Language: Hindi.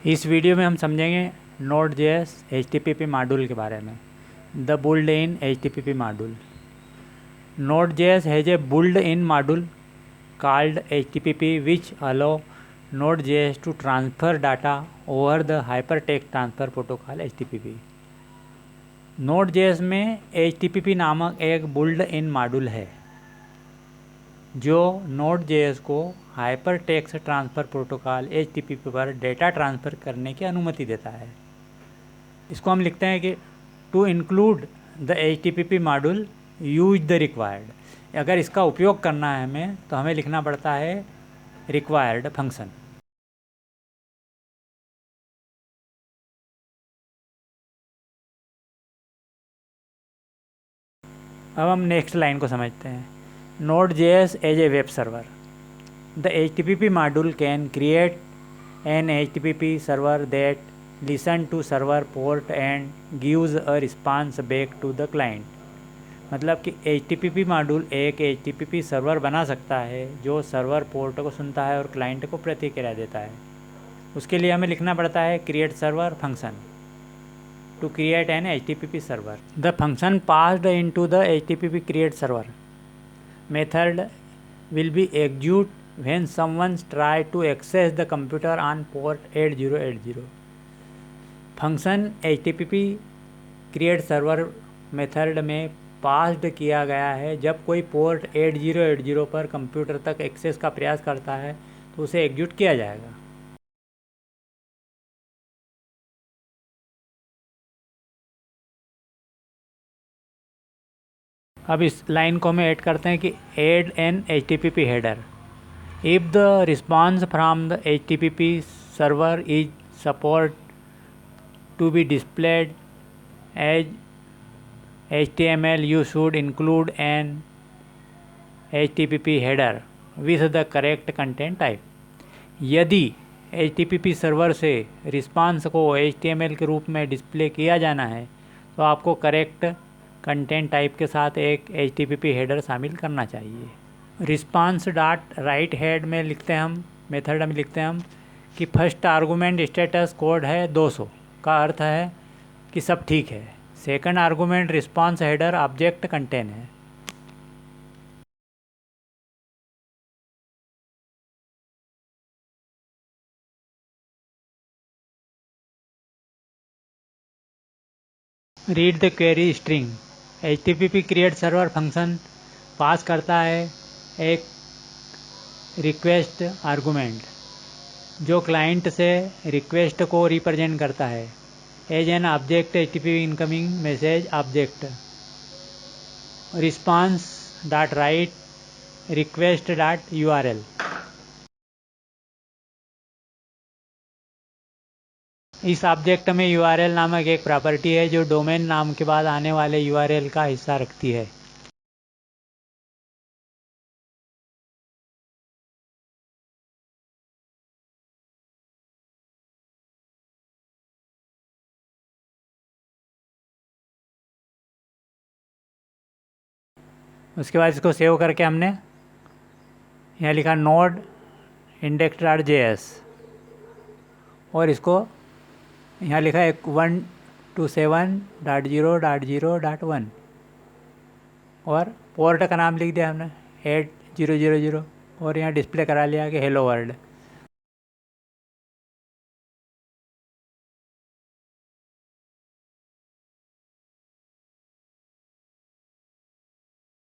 इस वीडियो में हम समझेंगे Node.js HTTP मॉड्यूल के बारे में। The built in HTTP module. Node.js has a built-in module called HTTP which allow Node.js to transfer data over the hypertext transfer protocol HTTP. Node.js में HTTP नामक एक built-in मॉड्यूल है जो Node.js को hyper text transfer protocol HTTP पर डेटा ट्रांसफ़र करने की अनुमति देता है। इसको हम लिखते हैं कि to include the HTTP module use the required. अगर इसका उपयोग करना है हमें तो हमें लिखना पड़ता है रिक्वायर्ड फंक्शन। अब हम नेक्स्ट लाइन को समझते हैं। Node.js as a web server. The HTTP module can create an HTTP server that listens to server port and gives a response back to the client। मतलब कि HTTP मॉड्यूल एक HTTP सर्वर बना सकता है जो सर्वर पोर्ट को सुनता है और क्लाइंट को प्रतिक्रिया देता है। उसके लिए हमें लिखना पड़ता है create server function to create an HTTP server. The function passed into the HTTP create server method will be execute when someone try to access the computer on port 8080। Function HTTP create server method में पास्ड किया गया है जब कोई पोर्ट 8080 पर कंप्यूटर तक एक्सेस का प्रयास करता है तो उसे एग्जीक्यूट किया जाएगा। अब इस लाइन को हमें ऐड करते हैं कि add N HTTP header. If the response from the HTTP server is supposed to be displayed as HTML, you should include an HTTP header with the correct content type। यदि HTTP सर्वर से रिस्पांस को HTML के रूप में डिस्प्ले किया जाना है तो आपको करेक्ट कंटेंट टाइप के साथ एक HTTP हेडर शामिल करना चाहिए। रिस्पांस डॉट राइट हेड में लिखते हैं हम मेथड में लिखते हैं हम कि फर्स्ट आर्गूमेंट स्टेटस कोड है 200 का अर्थ है कि सब ठीक है। Second argument response header object contain है। Read the query string. HTTP create server function pass करता है एक रिक्वेस्ट आर्गूमेंट जो क्लाइंट से रिक्वेस्ट को रिप्रेजेंट करता है as an object HTTP incoming message object. Response dot write request dot URL। इस ऑब्जेक्ट में URL नामक एक प्रॉपर्टी है जो डोमेन नाम के बाद आने वाले URL का हिस्सा रखती है। उसके बाद इसको सेव करके हमने यहाँ लिखा नोड index.js और इसको यहाँ लिखा है 127.0.0.1 और पोर्ट का नाम लिख दिया हमने 8000 और यहाँ डिस्प्ले करा लिया कि हेलो वर्ल्ड।